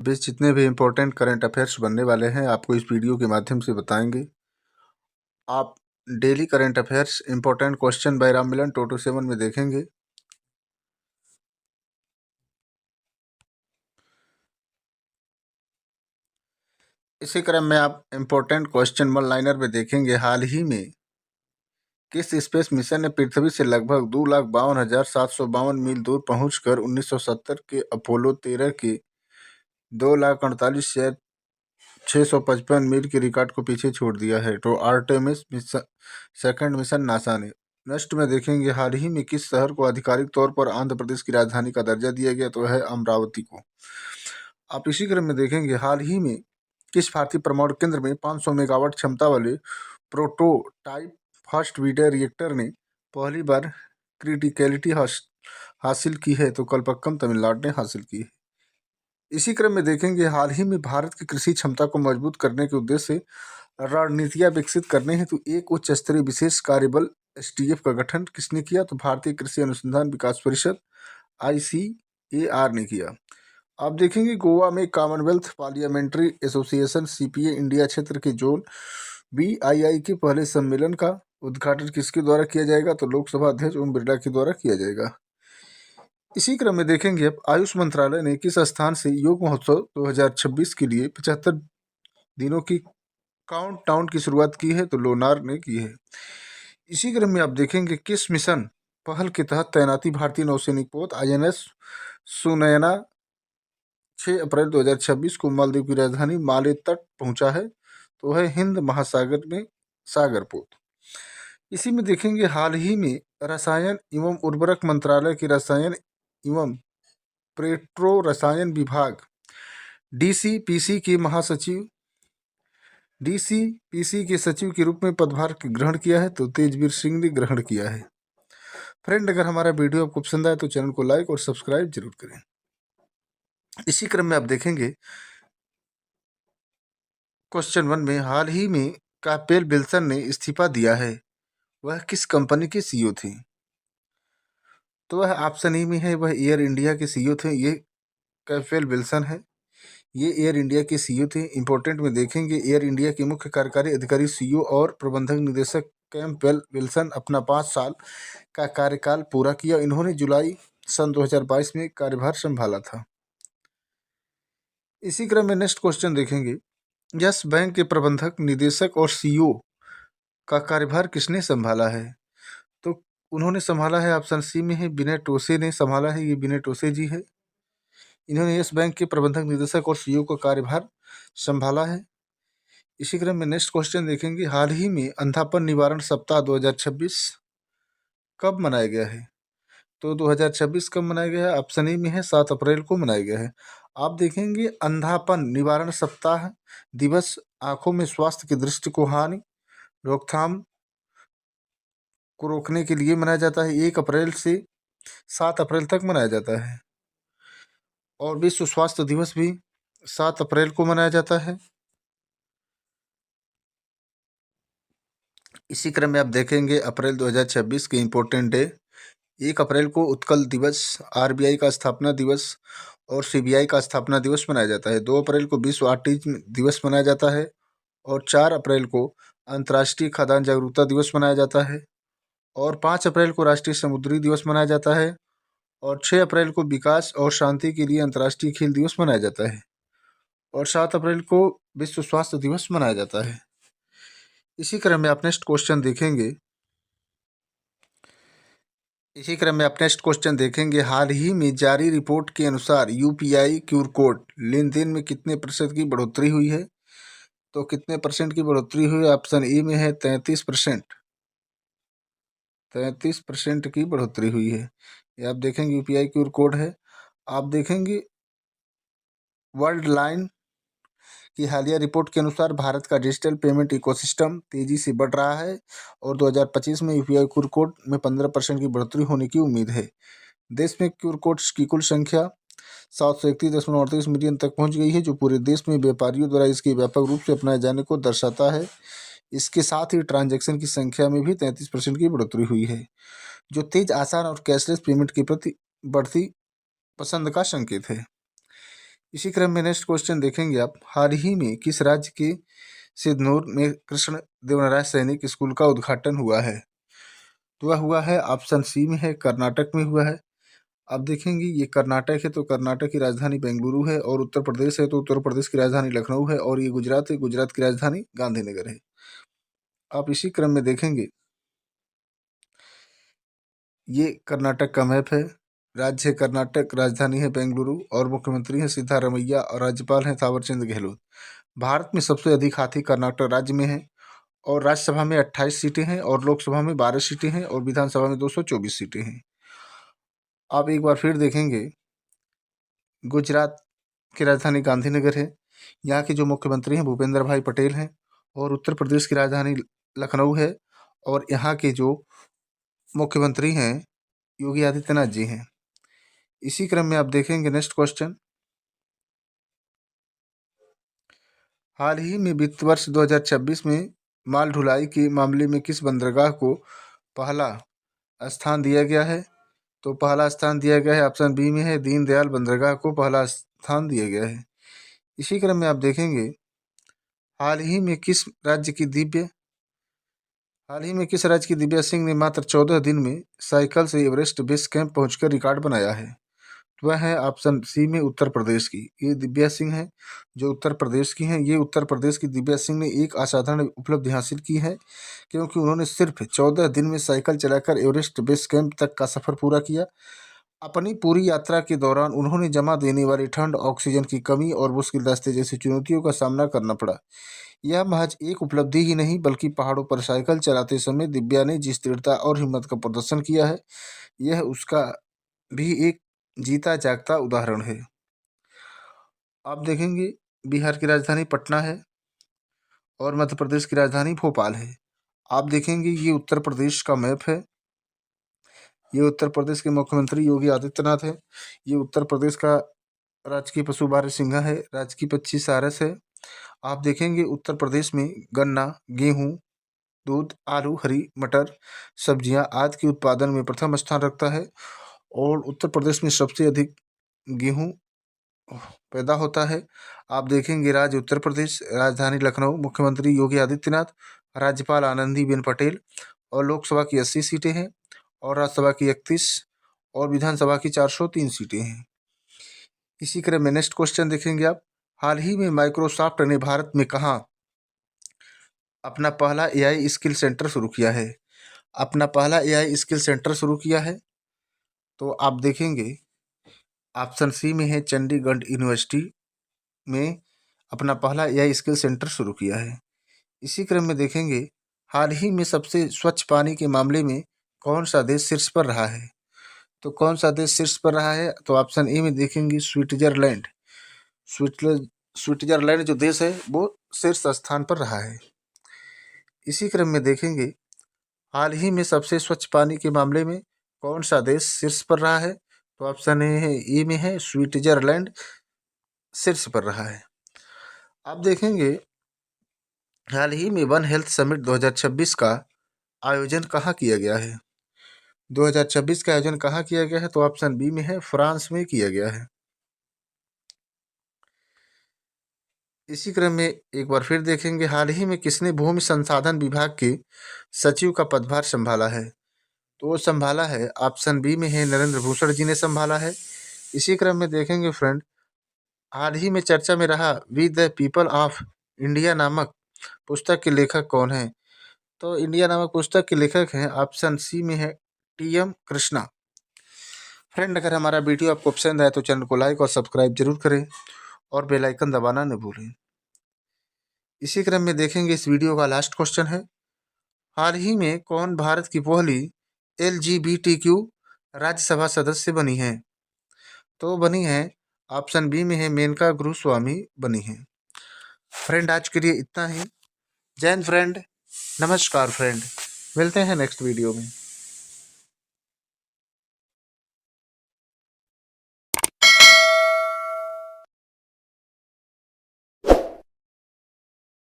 बीच जितने भी important current affairs बनने वाले हैं आपको इस वीडियो के माध्यम से बताएंगे। आप daily current affairs important question by Rammilan 227 में देखेंगे। इसी क्रम में आप इम्पोर्टेंट क्वेश्चन वन लाइनर में देखेंगे। हाल ही में किस स्पेस मिशन ने पृथ्वी से लगभग 2,52,752 मील दूर पहुंचकर 1970 के अपोलो 13 के 2,48,655 मील के रिकॉर्ड को पीछे छोड़ दिया है? तो आर्टेमिस सेकंड मिशन नासा ने। नेक्स्ट में देखेंगे हाल ही में किस शहर को आधिकारिक तौर पर आंध्र प्रदेश की राजधानी का दर्जा दिया गया? तो है अमरावती को। आप इसी क्रम में देखेंगे हाल ही में किस भारतीय परमाणु केंद्र में 500 मेगावाट क्षमता वाले प्रोटोटाइप फर्स्ट वीडर रिएक्टर ने पहली बार क्रिटिकलिटी हासिल की है? तो कलपक्कम तमिलनाडु ने हासिल की है। इसी क्रम में देखेंगे हाल ही में भारत की कृषि क्षमता को मजबूत करने के उद्देश्य से रणनीतियां विकसित करने हेतु एक उच्च स्तरीय विशेष कार्यबल STF का गठन किसने किया? तो भारतीय कृषि अनुसंधान विकास परिषद ICAR ने किया। आप देखेंगे गोवा में Commonwealth parliamentary association CPA India क्षेत्र के जोन BII के पहले सम्मेलन का उद्घाटन किसके द्वारा किया जाएगा? तो लोकसभा अध्यक्ष ओम बिरला के द्वारा किया जाएगा। इसी क्रम में देखेंगे अब आयुष मंत्रालय ने किस स्थान से योग महोत्सव 2026 के लिए 75 दिनों की काउंटडाउन की शुरुआत की है? तो लोनार ने की है। इसी क्रम में आप देखेंगे किस मिशन पहल के तहत तैनाती भारतीय नौसैनिक पोत INS सुनयना 6 अप्रैल 2026 को मालदीव की राजधानी माले तट पहुंचा है? तो है हिंद महासागर में सागर पोत। इसी में देखेंगे हाल ही में रसायन एवं उर्वरक मंत्रालय के रसायन एवं पेट्रो रसायन विभाग DCPC के सचिव के रूप में पदभार ग्रहण किया है? तो तेजवीर सिंह ने ग्रहण किया है। फ्रेंड, अगर हमारा वीडियो आपको पसंद आए तो चैनल को लाइक और सब्सक्राइब जरूर करें। इसी क्रम में आप देखेंगे क्वेश्चन 1 में हाल ही में कैपेल विल्सन ने इस्तीफा दिया है, वह किस कंपनी के CEO थे? तो वह ऑप्शन ई में है, वह एयर इंडिया के CEO थे। ये कैपेल विल्सन है, ये एयर इंडिया के CEO थे। इंपॉर्टेंट में देखेंगे एयर इंडिया के मुख्य कार्यकारी अधिकारी CEO और प्रबंधक निदेशक कैम्पबेल विल्सन अपना 5 साल का कार्यकाल पूरा किया। इन्होंने जुलाई सन 2022 में कार्यभार संभाला था। इसी क्रम में नेक्स्ट क्वेश्चन देखेंगे यस बैंक के प्रबंधक निदेशक और CEO का कार्यभार किसने संभाला है? तो उन्होंने संभाला है, ऑप्शन सी में है, विनय टोसे ने संभाला है। ये विनय टोसे जी है, इन्होंने यस बैंक के प्रबंधक निदेशक और CEO का कार्यभार संभाला है। इसी क्रम में नेक्स्ट क्वेश्चन देखेंगे हाल ही में अंधापन निवारण सप्ताह 2026 कब मनाया गया है? तो 2026 कब मनाया गया है? ऑप्शन ए में है 7 अप्रैल को मनाया गया है। आप देखेंगे अंधापन निवारण सप्ताह दिवस आंखों में स्वास्थ्य की दृष्टि को हानि रोकथाम को रोकने के लिए मनाया जाता है। 1 अप्रैल से 7 अप्रैल तक मनाया जाता है। और विश्व स्वास्थ्य दिवस भी 7 अप्रैल को मनाया जाता है। इसी क्रम में आप देखेंगे अप्रैल 2026 के इम्पोर्टेंट डे 1 अप्रैल को उत्कल दिवस, RBI का स्थापना दिवस और CBI का स्थापना दिवस मनाया जाता है। 2 अप्रैल को विश्व ऑटिज्म दिवस मनाया जाता है और 4 अप्रैल को अंतर्राष्ट्रीय खाद्यान्न जागरूकता दिवस मनाया जाता है और 5 अप्रैल को राष्ट्रीय समुद्री दिवस मनाया जाता है और 6 अप्रैल को विकास और शांति के लिए अंतर्राष्ट्रीय खेल दिवस मनाया जाता है और 7 अप्रैल को विश्व स्वास्थ्य दिवस मनाया जाता है। इसी क्रम में आप नेक्स्ट क्वेश्चन देखेंगे हाल ही में जारी रिपोर्ट के अनुसार UPI क्यूआर कोड लेनदेन में कितने % की बढ़ोतरी हुई है? तो कितने % की बढ़ोतरी हुई है? ऑप्शन ए में है 33%। 33% की बढ़ोतरी हुई है। ये आप देखेंगे UPI क्यूआर कोड है। आप देखेंगे वर्ल्ड लाइन की हालिया रिपोर्ट के अनुसार भारत का डिजिटल पेमेंट इकोसिस्टम तेजी से बढ़ रहा है और 2025 में UPI क्यूआर कोड में 15% की बढ़ोतरी होने की उम्मीद है। देश में क्यूआर कोड्स की कुल संख्या 731.38 मिलियन तक पहुंच गई है, जो पूरे देश में व्यापारियों द्वारा इसके व्यापक रूप से अपनाए जाने को दर्शाता है। इसके साथ ही ट्रांजैक्शन की संख्या में भी 33% की बढ़ोतरी हुई है, जो तेज, आसान और कैशलेस पेमेंट के प्रति बढ़ती पसंद का संकेत है। इसी क्रम में नेक्स्ट क्वेश्चन देखेंगे आप, हाल ही में किस राज्य के सिद्धनूर में कृष्ण देवराय सैनिक स्कूल का उद्घाटन हुआ है? तो वह हुआ है ऑप्शन सी में है, कर्नाटक में हुआ है। आप देखेंगे ये कर्नाटक है तो कर्नाटक की राजधानी बेंगलुरु है, और उत्तर प्रदेश है तो उत्तर प्रदेश की राजधानी लखनऊ है, और ये गुजरात है, गुजरात की राजधानी गांधीनगर है। आप इसी क्रम में देखेंगे ये कर्नाटक का मैप है, राज्य है कर्नाटक, राजधानी है बेंगलुरु, और मुख्यमंत्री हैं सिद्धारमैया, और राज्यपाल हैं थावरचंद गहलोत। भारत में सबसे अधिक हाथी कर्नाटक राज्य में है, और राज्यसभा में 28 सीटें हैं, और लोकसभा में 12 सीटें हैं, और विधानसभा में 224 सीटें हैं। आप एक बार फिर देखेंगे गुजरात की राजधानी गांधीनगर है, यहाँ के जो मुख्यमंत्री हैं भूपेंद्र भाई पटेल हैं, और उत्तर प्रदेश की राजधानी लखनऊ है, और यहाँ के जो मुख्यमंत्री हैं योगी आदित्यनाथ जी हैं। इसी क्रम में आप देखेंगे नेक्स्ट क्वेश्चन, हाल ही में वित्त वर्ष 2026 में माल ढुलाई के मामले में किस बंदरगाह को पहला स्थान दिया गया है? तो पहला स्थान दिया गया है ऑप्शन बी में है, दीनदयाल बंदरगाह को पहला स्थान दिया गया है। इसी क्रम में आप देखेंगे हाल ही में किस राज्य की दिव्या सिंह ने मात्र 14 दिन में साइकिल से एवरेस्ट बेस कैंप पहुंचकर रिकॉर्ड बनाया है? तो वह है ऑप्शन सी में उत्तर प्रदेश की। ये दिव्या सिंह हैं जो उत्तर प्रदेश की हैं। ये उत्तर प्रदेश की दिव्या सिंह ने एक असाधारण उपलब्धि हासिल की है, क्योंकि उन्होंने सिर्फ 14 दिन में साइकिल चलाकर एवरेस्ट बेस कैंप तक का सफर पूरा किया। अपनी पूरी यात्रा के दौरान उन्होंने जमा देने वाली ठंड, ऑक्सीजन की कमी और मुश्किल रास्ते जैसी चुनौतियों का सामना करना पड़ा। यह महज एक उपलब्धि ही नहीं, बल्कि पहाड़ों पर साइकिल चलाते समय दिव्या ने जिस दृढ़ता और हिम्मत का प्रदर्शन किया है, यह उसका भी एक जीता जागता उदाहरण है। आप देखेंगे बिहार की राजधानी पटना है, और मध्य प्रदेश की राजधानी भोपाल है। आप देखेंगे ये उत्तर प्रदेश का मैप है। ये उत्तर प्रदेश के मुख्यमंत्री योगी आदित्यनाथ है। ये उत्तर प्रदेश का राजकीय पशु बारहसिंघा है, राजकीय पक्षी सारस है। आप देखेंगे उत्तर प्रदेश में गन्ना, गेहूं, दूध, आलू, हरी मटर, सब्जियां आदि के उत्पादन में प्रथम स्थान रखता है, और उत्तर प्रदेश में सबसे अधिक गेहूं पैदा होता है। आप देखेंगे राज्य उत्तर प्रदेश, राजधानी लखनऊ, मुख्यमंत्री योगी आदित्यनाथ, राज्यपाल आनंदीबेन पटेल, और लोकसभा की 80 सीटें हैं, और राज्यसभा की 31, और विधानसभा की 403 सीटें हैं। इसी क्रम में नेक्स्ट क्वेश्चन देखेंगे आप, हाल ही में माइक्रोसॉफ्ट ने भारत में कहाँ अपना पहला एआई स्किल सेंटर शुरू किया है? अपना पहला एआई स्किल सेंटर शुरू किया है, तो आप देखेंगे ऑप्शन सी में है, चंडीगढ़ यूनिवर्सिटी में अपना पहला एआई स्किल सेंटर शुरू किया है। इसी क्रम में देखेंगे हाल ही में सबसे स्वच्छ पानी के मामले में कौन सा देश शीर्ष पर रहा है? तो कौन सा देश शीर्ष पर रहा है? तो ऑप्शन ए में देखेंगे स्विट्जरलैंड। स्विट्जरलैंड जो देश है वो शीर्ष स्थान पर रहा है। इसी क्रम में देखेंगे हाल ही में सबसे स्वच्छ पानी के मामले में कौन सा देश शीर्ष पर रहा है? तो ऑप्शन ए में है, स्विट्जरलैंड शीर्ष पर रहा है। आप देखेंगे हाल ही में वन हेल्थ समिट 2026 का आयोजन कहाँ किया गया है? 2026 का आयोजन कहाँ किया गया है? तो ऑप्शन बी में है, फ्रांस में किया गया है। इसी क्रम में एक बार फिर देखेंगे हाल ही में किसने भूमि संसाधन विभाग के सचिव का पदभार संभाला है? तो वो संभाला है ऑप्शन बी में है, नरेंद्र भूषण जी ने संभाला है। इसी क्रम में देखेंगे फ्रेंड, हाल ही में चर्चा में रहा we the people of India नामक पुस्तक के लेखक कौन है? तो इंडिया नामक पुस्तक के लेखक हैं ऑप्शन सी में है, टी.एम. कृष्णा। फ्रेंड, अगर हमारा वीडियो आपको पसंद आए तो चैनल को लाइक और सब्सक्राइब जरूर करें, और बेल आइकन दबाना न भूलें। इसी क्रम में देखेंगे इस वीडियो का लास्ट क्वेश्चन है, हाल ही में कौन भारत की पहली LGBTQ राज्यसभा सदस्य बनी है? तो बनी है ऑप्शन बी में है, मेनका गुरुस्वामी बनी है। फ्रेंड, आज के लिए इतना ही। जय हिंद फ्रेंड, नमस्कार फ्रेंड, मिलते हैं नेक्स्ट वीडियो में।